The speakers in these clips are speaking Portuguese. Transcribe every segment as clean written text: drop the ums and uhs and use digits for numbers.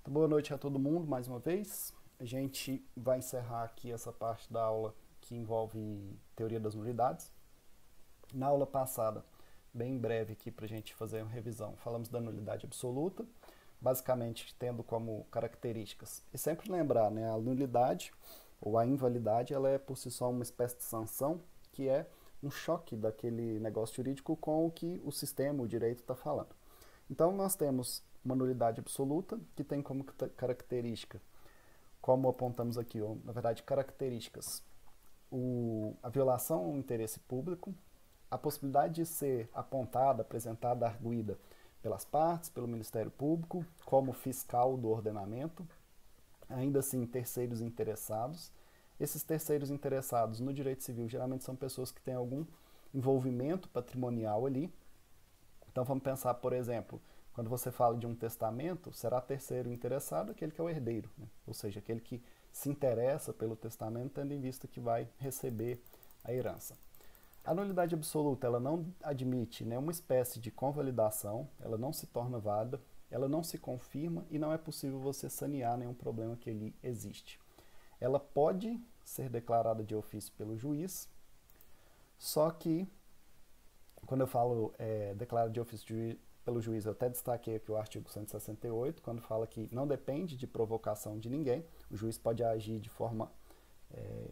Então, boa noite a todo mundo mais uma vez. A gente vai encerrar aqui essa parte da aula que envolve teoria das nulidades. Na aula passada, bem breve aqui para a gente fazer uma revisão, falamos da nulidade absoluta, basicamente tendo como características. E sempre lembrar, né, a nulidade ou a invalidade, ela é por si só uma espécie de sanção, que é um choque daquele negócio jurídico com o que o sistema, o direito está falando. Então, nós temos uma nulidade absoluta, que tem como característica, como apontamos aqui, ou, na verdade, características, a violação ao interesse público, a possibilidade de ser apontada, apresentada, arguída pelas partes, pelo Ministério Público, como fiscal do ordenamento, ainda assim terceiros interessados. Esses terceiros interessados no direito civil geralmente são pessoas que têm algum envolvimento patrimonial ali. Então vamos pensar, por exemplo, quando você fala de um testamento, será terceiro interessado aquele que é o herdeiro, né? Ou seja, aquele que se interessa pelo testamento, tendo em vista que vai receber a herança. A nulidade absoluta, ela não admite nenhuma espécie de convalidação, ela não se torna válida, ela não se confirma e não é possível você sanear nenhum problema que ali existe. Ela pode ser declarada de ofício pelo juiz, só que, quando eu falo declarada de ofício pelo juiz, eu até destaquei aqui o artigo 168, quando fala que não depende de provocação de ninguém, o juiz pode agir de forma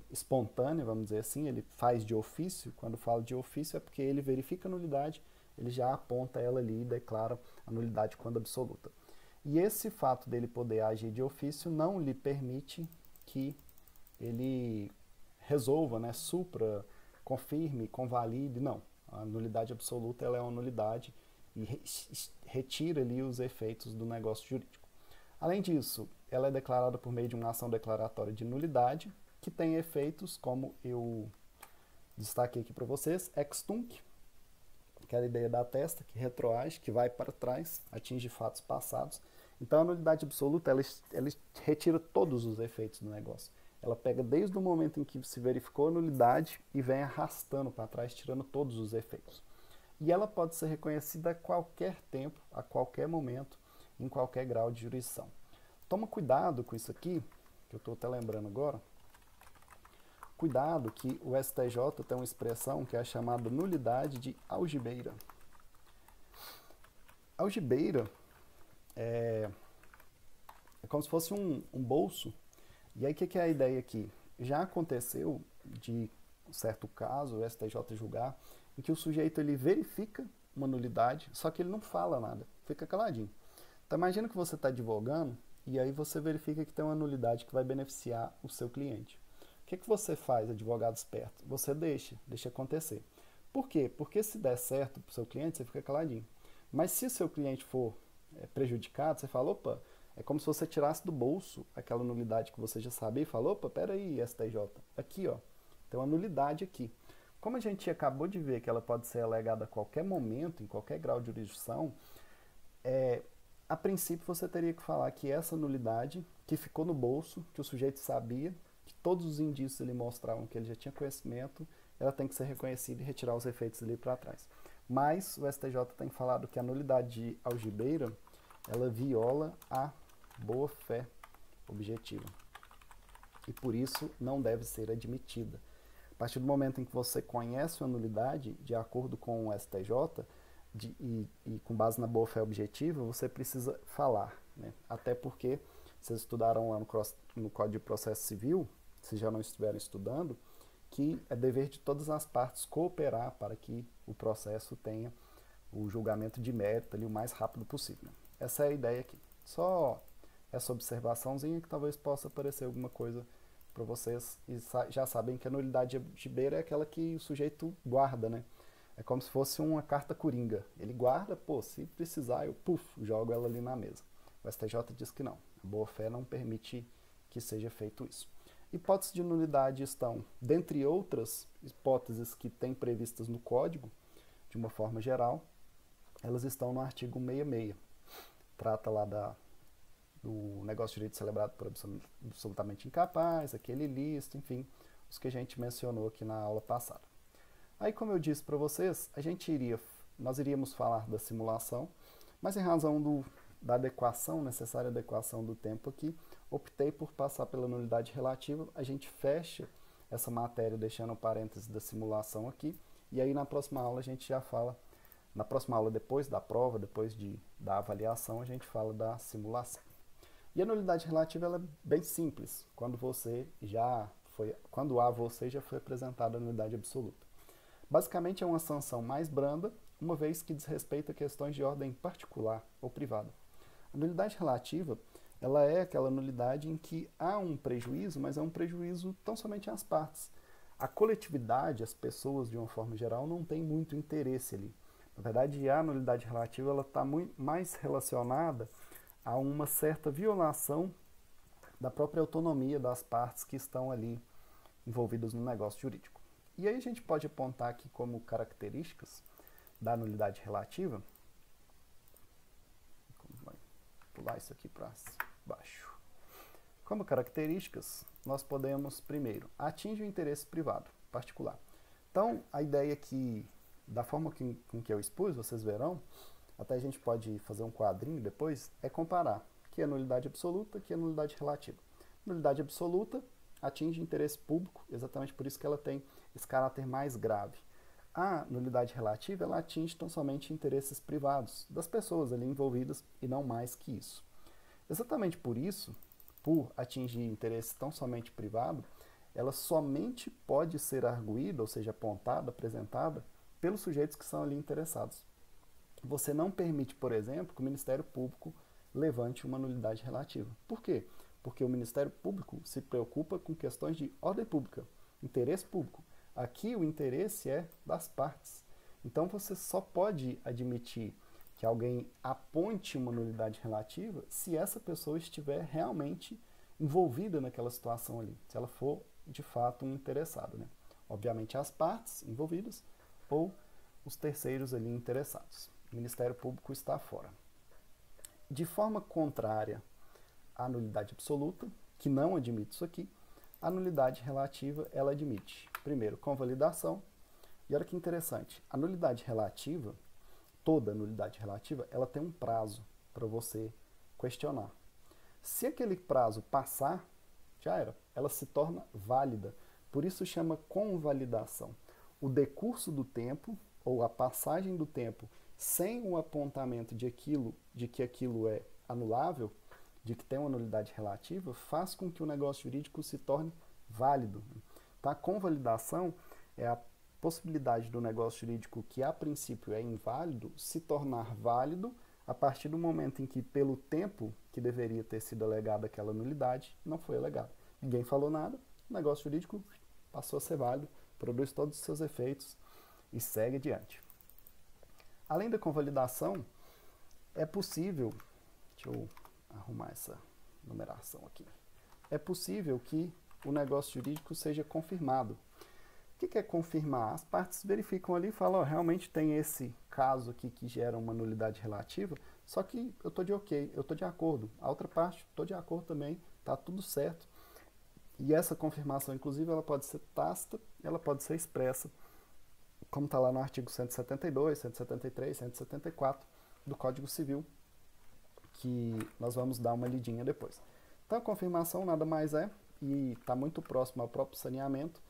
espontânea, vamos dizer assim, ele faz de ofício. Quando fala de ofício é porque ele verifica a nulidade, ele já aponta ela ali e declara a nulidade quando absoluta. E esse fato dele poder agir de ofício não lhe permite que ele resolva, né, supra, confirme, convalide, não. A nulidade absoluta, ela é uma nulidade e retira ali os efeitos do negócio jurídico. Além disso, ela é declarada por meio de uma ação declaratória de nulidade, que tem efeitos, como eu destaquei aqui para vocês, ex tunc, que é a ideia da testa, que retroage, que vai para trás, atinge fatos passados. Então a nulidade absoluta, ela retira todos os efeitos do negócio. Ela pega desde o momento em que se verificou a nulidade e vem arrastando para trás, tirando todos os efeitos. E ela pode ser reconhecida a qualquer tempo, a qualquer momento, em qualquer grau de jurisdição. Toma cuidado com isso aqui, que eu estou até lembrando agora. Cuidado que o STJ tem uma expressão que é a chamada nulidade de algibeira. Algibeira é como se fosse um bolso. E aí o que é a ideia aqui? Já aconteceu de um certo caso, o STJ julgar, em que o sujeito ele verifica uma nulidade, só que ele não fala nada, fica caladinho. Então imagina que você está advogando e aí você verifica que tem uma nulidade que vai beneficiar o seu cliente. O que você faz, advogado esperto? Você deixa acontecer. Por quê? Porque se der certo para o seu cliente, você fica caladinho. Mas se o seu cliente for prejudicado, você fala, opa, é como se você tirasse do bolso aquela nulidade que você já sabia e falou, opa, peraí, STJ, aqui ó, tem uma nulidade aqui. Como a gente acabou de ver que ela pode ser alegada a qualquer momento, em qualquer grau de jurisdição, a princípio você teria que falar que essa nulidade, que ficou no bolso, que o sujeito sabia, que todos os indícios lhe mostravam que ele já tinha conhecimento, ela tem que ser reconhecida e retirar os efeitos ali para trás. Mas o STJ tem falado que a nulidade de algibeira, ela viola a boa-fé objetiva. E por isso não deve ser admitida. A partir do momento em que você conhece a nulidade, de acordo com o STJ, e com base na boa-fé objetiva, você precisa falar, né? Até porque vocês estudaram lá no Código de Processo Civil, se já não estiverem estudando, que é dever de todas as partes cooperar para que o processo tenha o julgamento de mérito ali o mais rápido possível. Essa é a ideia aqui. Só essa observaçãozinha que talvez possa aparecer alguma coisa para vocês, e já sabem que a nulidade de beira é aquela que o sujeito guarda, né? É como se fosse uma carta coringa. Ele guarda, pô, se precisar eu, jogo ela ali na mesa. O STJ diz que não. A boa-fé não permite que seja feito isso. Hipóteses de nulidade estão, dentre outras hipóteses que tem previstas no Código, de uma forma geral, elas estão no artigo 66. Trata lá do negócio de direito celebrado por absolutamente incapaz, aquele ilícito, enfim, os que a gente mencionou aqui na aula passada. Aí, como eu disse para vocês, nós iríamos falar da simulação, mas em razão da adequação, necessária adequação do tempo aqui, optei por passar pela nulidade relativa. A gente fecha essa matéria deixando o parênteses da simulação aqui, e aí na próxima aula a gente já fala, na próxima aula depois da prova, depois da avaliação, a gente fala da simulação. E a nulidade relativa ela é bem simples, quando a você já foi apresentada a nulidade absoluta. Basicamente é uma sanção mais branda, uma vez que diz respeito a questões de ordem particular ou privada. A nulidade relativa, ela é aquela nulidade em que há um prejuízo, mas é um prejuízo tão somente às partes. A coletividade, as pessoas de uma forma geral, não tem muito interesse ali. Na verdade, a nulidade relativa está mais relacionada a uma certa violação da própria autonomia das partes que estão ali envolvidas no negócio jurídico. E aí a gente pode apontar aqui como características da nulidade relativa, vou pular isso aqui para baixo. Como características, nós podemos, primeiro, atinge o interesse privado, particular. Então, a ideia aqui, da forma com que eu expus, vocês verão, até a gente pode fazer um quadrinho depois, é comparar que é nulidade absoluta, que é nulidade relativa. Nulidade absoluta atinge interesse público, exatamente por isso que ela tem esse caráter mais grave. A nulidade relativa, ela atinge tão somente interesses privados das pessoas ali envolvidas e não mais que isso. Exatamente por isso, por atingir interesse tão somente privado, ela somente pode ser arguída, ou seja, apontada, apresentada, pelos sujeitos que são ali interessados. Você não permite, por exemplo, que o Ministério Público levante uma nulidade relativa. Por quê? Porque o Ministério Público se preocupa com questões de ordem pública, interesse público. Aqui o interesse é das partes. Então você só pode admitir que alguém aponte uma nulidade relativa se essa pessoa estiver realmente envolvida naquela situação ali, se ela for de fato um interessado, né? Obviamente as partes envolvidas ou os terceiros ali interessados. O Ministério Público está fora. De forma contrária à nulidade absoluta, que não admite isso aqui, a nulidade relativa, ela admite, primeiro, convalidação, e olha que interessante, a nulidade relativa, toda nulidade relativa, ela tem um prazo para você questionar. Se aquele prazo passar, já era, ela se torna válida, por isso chama convalidação. O decurso do tempo, ou a passagem do tempo, sem o apontamento de que aquilo é anulável, de que tem uma nulidade relativa, faz com que o negócio jurídico se torne válido. Então, a convalidação é a possibilidade do negócio jurídico que a princípio é inválido se tornar válido a partir do momento em que, pelo tempo que deveria ter sido alegada aquela nulidade, não foi alegado. Ninguém falou nada, o negócio jurídico passou a ser válido, produz todos os seus efeitos e segue adiante. Além da convalidação, é possível, deixa eu arrumar essa numeração aqui, é possível que o negócio jurídico seja confirmado. O que é confirmar? As partes verificam ali e falam, realmente tem esse caso aqui que gera uma nulidade relativa, só que eu estou de ok, eu estou de acordo. A outra parte, estou de acordo também, está tudo certo. E essa confirmação, inclusive, ela pode ser tácita, ela pode ser expressa, como está lá no artigo 172, 173, 174 do Código Civil, que nós vamos dar uma lidinha depois. Então, a confirmação nada mais é, e está muito próximo ao próprio saneamento,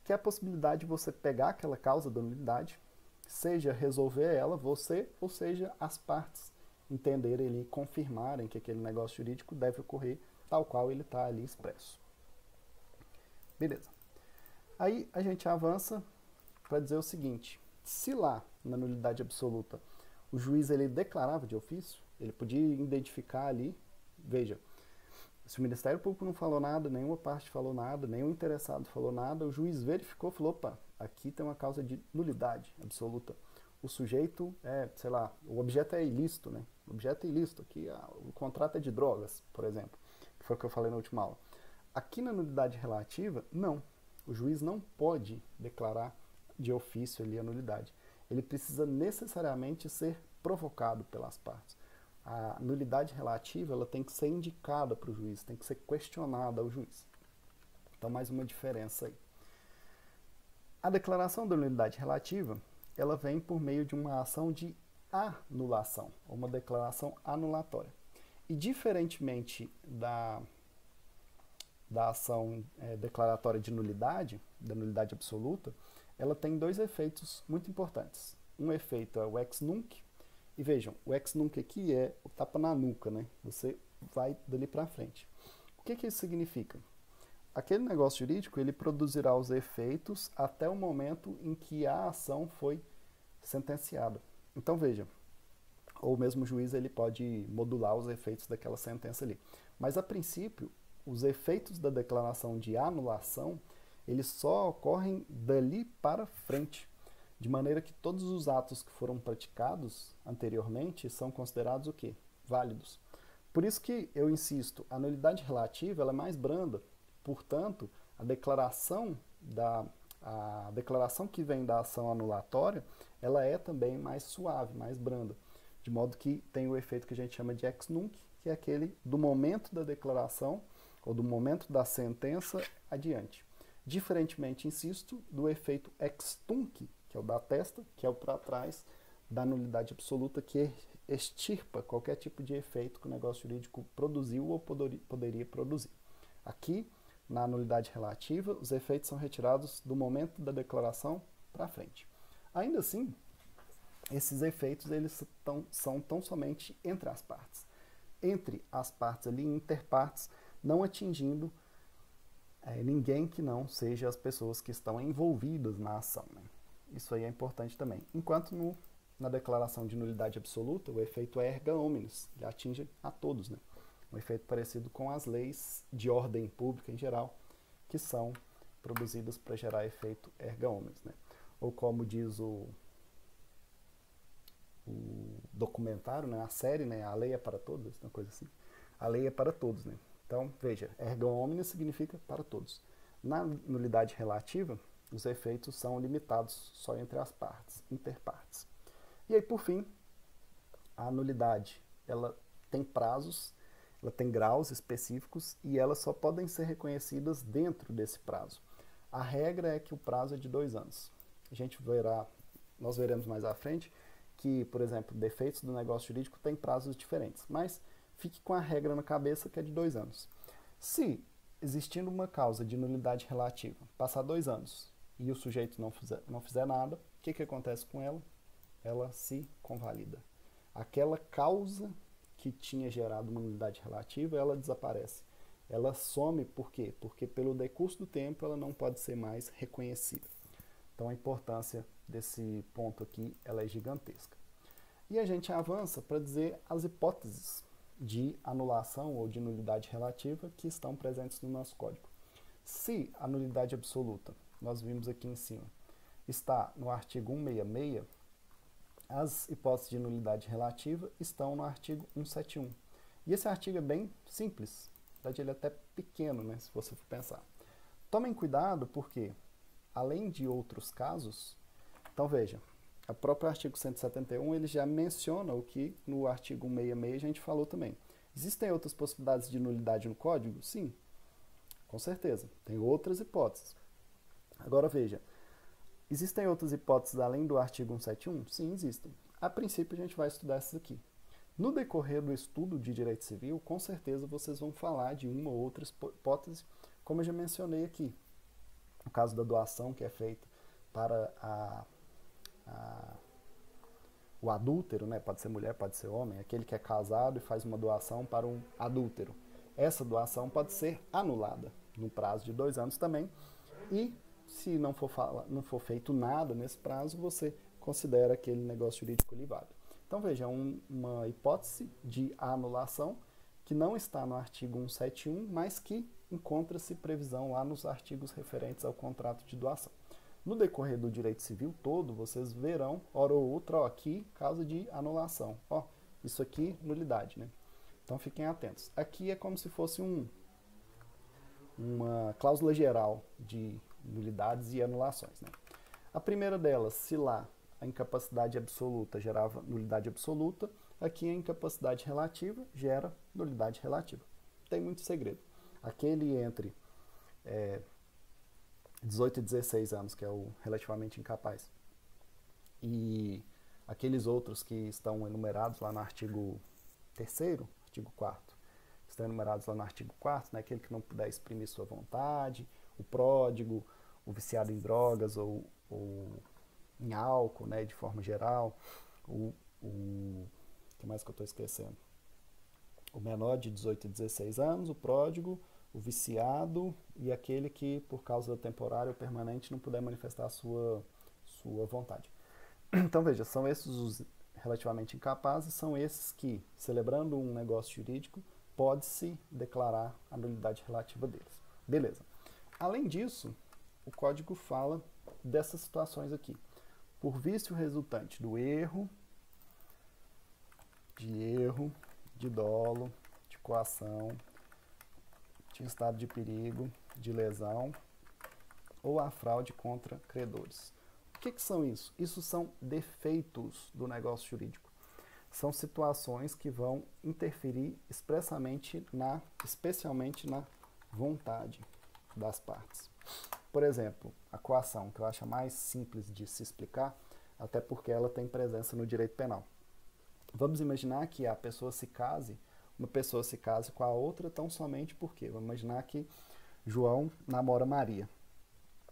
que é a possibilidade de você pegar aquela causa da nulidade, seja resolver ela, você, ou seja, as partes entenderem e confirmarem que aquele negócio jurídico deve ocorrer tal qual ele está ali expresso. Beleza. Aí a gente avança para dizer o seguinte, se lá na nulidade absoluta o juiz ele declarava de ofício, ele podia identificar ali, veja, se o Ministério Público não falou nada, nenhuma parte falou nada, nenhum interessado falou nada, o juiz verificou e falou, opa, aqui tem uma causa de nulidade absoluta. O sujeito sei lá, o objeto é ilícito, né? O objeto é ilícito, aqui o contrato é de drogas, por exemplo, que foi o que eu falei na última aula. Aqui na nulidade relativa, não. O juiz não pode declarar de ofício ali a nulidade. Ele precisa necessariamente ser provocado pelas partes. A nulidade relativa ela tem que ser indicada para o juiz, tem que ser questionada ao juiz. Então, mais uma diferença aí. A declaração da nulidade relativa, ela vem por meio de uma ação de anulação, uma declaração anulatória. E diferentemente da ação declaratória de nulidade, da nulidade absoluta, ela tem dois efeitos muito importantes. Um efeito é o ex nunc, e vejam, o ex nunc aqui é o tapa na nuca, né? Você vai dali para frente. O que isso significa? Aquele negócio jurídico, ele produzirá os efeitos até o momento em que a ação foi sentenciada. Então, veja, ou mesmo o juiz ele pode modular os efeitos daquela sentença ali. Mas, a princípio, os efeitos da declaração de anulação, eles só ocorrem dali para frente, de maneira que todos os atos que foram praticados anteriormente são considerados o quê? Válidos. Por isso que eu insisto, a nulidade relativa ela é mais branda, portanto, a declaração que vem da ação anulatória, ela é também mais suave, mais branda, de modo que tem o efeito que a gente chama de ex nunc, que é aquele do momento da declaração ou do momento da sentença adiante. Diferentemente, insisto, do efeito ex tunc, que é o da testa, que é o para trás da nulidade absoluta, que extirpa qualquer tipo de efeito que o negócio jurídico produziu ou poderia produzir. Aqui, na nulidade relativa, os efeitos são retirados do momento da declaração para frente. Ainda assim, esses efeitos eles são tão somente entre as partes. Entre as partes ali, interpartes, não atingindo ninguém que não seja as pessoas que estão envolvidas na ação, né? Isso aí é importante também. Enquanto na declaração de nulidade absoluta, o efeito é erga omnes, ele atinge a todos, né? Um efeito parecido com as leis de ordem pública em geral, que são produzidas para gerar efeito erga omnes, né? Ou como diz o documentário, né? A série, né? A lei é para todos, uma coisa assim. A lei é para todos, né? Então, veja, erga omnes significa para todos. Na nulidade relativa, os efeitos são limitados só entre as partes, interpartes. E aí, por fim, a nulidade, ela tem prazos, ela tem graus específicos e elas só podem ser reconhecidas dentro desse prazo. A regra é que o prazo é de 2 anos. Nós veremos mais à frente que, por exemplo, defeitos do negócio jurídico têm prazos diferentes, mas fique com a regra na cabeça que é de 2 anos. Se existindo uma causa de nulidade relativa, passar 2 anos e o sujeito não fizer nada, o que acontece com ela? Ela se convalida. Aquela causa que tinha gerado uma nulidade relativa, ela desaparece. Ela some por quê? Porque pelo decurso do tempo ela não pode ser mais reconhecida. Então a importância desse ponto aqui ela é gigantesca. E a gente avança para dizer as hipóteses de anulação ou de nulidade relativa que estão presentes no nosso código. Se a nulidade absoluta, nós vimos aqui em cima, está no artigo 166, as hipóteses de nulidade relativa estão no artigo 171. E esse artigo é bem simples, na verdade ele é até pequeno, né, se você for pensar. Tomem cuidado porque, além de outros casos, então veja, o próprio artigo 171 ele já menciona o que no artigo 166 a gente falou também. Existem outras possibilidades de nulidade no código? Sim, com certeza. Tem outras hipóteses. Agora veja, existem outras hipóteses além do artigo 171? Sim, existem. A princípio a gente vai estudar essas aqui. No decorrer do estudo de direito civil, com certeza vocês vão falar de uma ou outra hipótese, como eu já mencionei aqui. No caso da doação que é feita para o adúltero, né? Pode ser mulher, pode ser homem, aquele que é casado e faz uma doação para um adúltero. Essa doação pode ser anulada no prazo de 2 anos também, e se não for feito nada nesse prazo, você considera aquele negócio jurídico válido. Então veja, uma hipótese de anulação que não está no artigo 171, mas que encontra-se previsão lá nos artigos referentes ao contrato de doação. No decorrer do direito civil todo, vocês verão, hora ou outra, ó, aqui, caso de anulação. Ó, isso aqui, nulidade, né? Então fiquem atentos. Aqui é como se fosse uma cláusula geral de nulidades e anulações, né? A primeira delas, se lá a incapacidade absoluta gerava nulidade absoluta, aqui a incapacidade relativa gera nulidade relativa. Não tem muito segredo. Aquele entre 18 e 16 anos, que é o relativamente incapaz, e Aqueles outros que estão enumerados lá no artigo 3º, artigo 4º, estão enumerados lá no artigo 4º, né, aquele que não puder exprimir sua vontade, o pródigo, o viciado em drogas ou em álcool, né, de forma geral, o que mais que eu estou esquecendo? O menor de 18 e 16 anos, o pródigo, o viciado e aquele que, por causa temporária ou permanente, não puder manifestar a sua vontade. Então, veja, são esses os relativamente incapazes, são esses que, celebrando um negócio jurídico, pode-se declarar a nulidade relativa deles. Beleza. Além disso, o Código fala dessas situações aqui. Por vício resultante do erro, de dolo, de coação, de estado de perigo, de lesão ou a fraude contra credores. O que são isso? Isso são defeitos do negócio jurídico. São situações que vão interferir especialmente na vontade das partes. Por exemplo, a coação, que eu acho a mais simples de se explicar, até porque ela tem presença no direito penal. Vamos imaginar que uma pessoa se case com a outra tão somente porque, vamos imaginar que João namora Maria.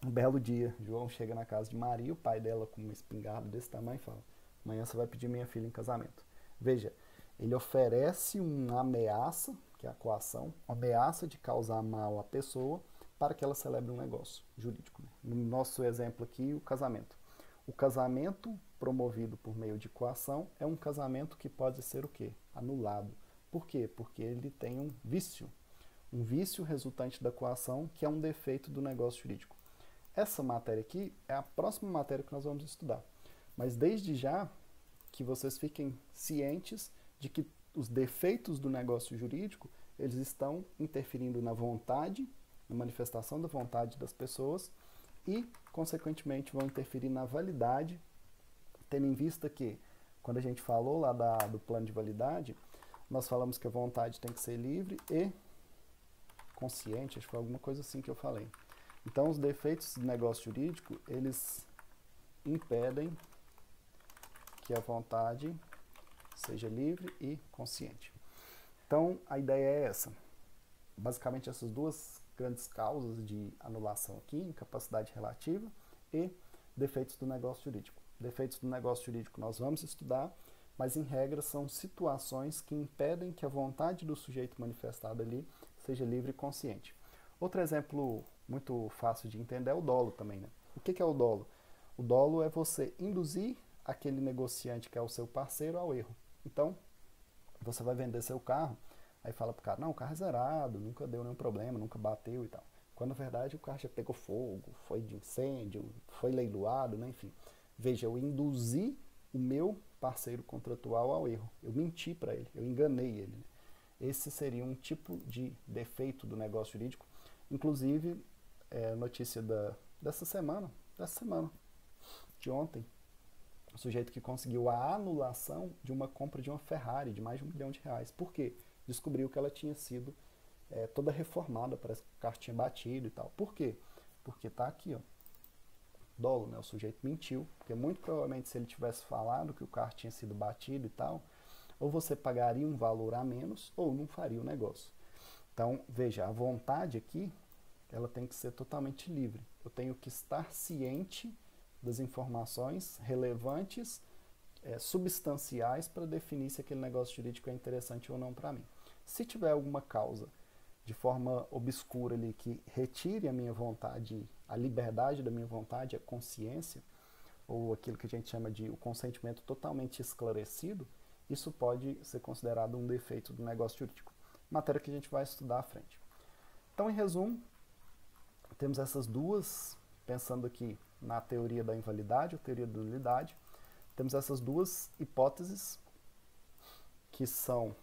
Um belo dia, João chega na casa de Maria, o pai dela com uma espingarda desse tamanho e fala: amanhã você vai pedir minha filha em casamento. Veja, ele oferece uma ameaça, que é a coação, uma ameaça de causar mal à pessoa para que ela celebre um negócio jurídico. No nosso exemplo aqui, o casamento. O casamento promovido por meio de coação é um casamento que pode ser o quê? Anulado. Por quê? Porque ele tem um vício resultante da coação, que é um defeito do negócio jurídico. Essa matéria aqui é a próxima matéria que nós vamos estudar. Mas desde já que vocês fiquem cientes de que os defeitos do negócio jurídico, eles estão interferindo na vontade, na manifestação da vontade das pessoas e, consequentemente, vão interferir na validade, tendo em vista que, quando a gente falou lá do plano de validade, nós falamos que a vontade tem que ser livre e consciente, acho que foi alguma coisa assim que eu falei. Então, os defeitos do negócio jurídico, eles impedem que a vontade seja livre e consciente. Então, a ideia é essa. Basicamente, essas duas grandes causas de anulação aqui, incapacidade relativa e defeitos do negócio jurídico. Defeitos do negócio jurídico nós vamos estudar, mas, em regra, são situações que impedem que a vontade do sujeito manifestada ali seja livre e consciente. Outro exemplo muito fácil de entender é o dolo também, né? O que é o dolo? O dolo é você induzir aquele negociante que é o seu parceiro ao erro. Então, você vai vender seu carro, aí fala pro cara: não, o carro é zerado, nunca deu nenhum problema, nunca bateu e tal. Quando, na verdade, o carro já pegou fogo, foi de incêndio, foi leiloado, né? Enfim. Veja, eu induzi o meu parceiro contratual ao erro. Eu menti para ele, eu enganei ele, né? Esse seria um tipo de defeito do negócio jurídico. Inclusive, notícia dessa semana, de ontem, o sujeito que conseguiu a anulação de uma compra de uma Ferrari de mais de R$1 milhão. Por quê? Descobriu que ela tinha sido toda reformada, parece que o carro tinha batido e tal. Por quê? Porque está aqui, ó, dolo, né? O sujeito mentiu, porque muito provavelmente se ele tivesse falado que o carro tinha sido batido e tal, ou você pagaria um valor a menos, ou não faria o negócio. Então, veja, a vontade aqui, ela tem que ser totalmente livre. Eu tenho que estar ciente das informações relevantes, substanciais, para definir se aquele negócio jurídico é interessante ou não para mim. Se tiver alguma causa de forma obscura ali que retire a minha vontade, a liberdade da minha vontade, a consciência, ou aquilo que a gente chama de o consentimento totalmente esclarecido, isso pode ser considerado um defeito do negócio jurídico. Matéria que a gente vai estudar à frente. Então, em resumo, temos essas duas, pensando aqui na teoria da invalidade ou teoria da nulidade, temos essas duas hipóteses, que são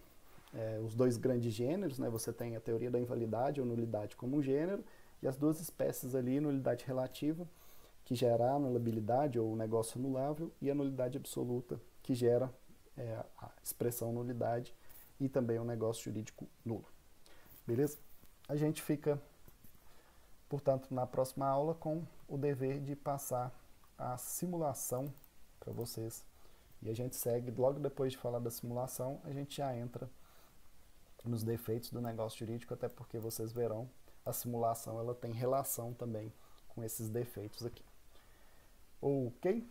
os dois grandes gêneros, né? Você tem a teoria da invalidade ou nulidade como um gênero, e as duas espécies ali, nulidade relativa, que gera a anulabilidade ou o negócio anulável, e a nulidade absoluta, que gera a expressão nulidade e também o negócio jurídico nulo. Beleza? A gente fica, portanto, na próxima aula com o dever de passar a simulação para vocês E a gente segue, logo depois de falar da simulação, a gente já entra nos defeitos do negócio jurídico, até porque vocês verão, a simulação ela tem relação também com esses defeitos aqui. Ok?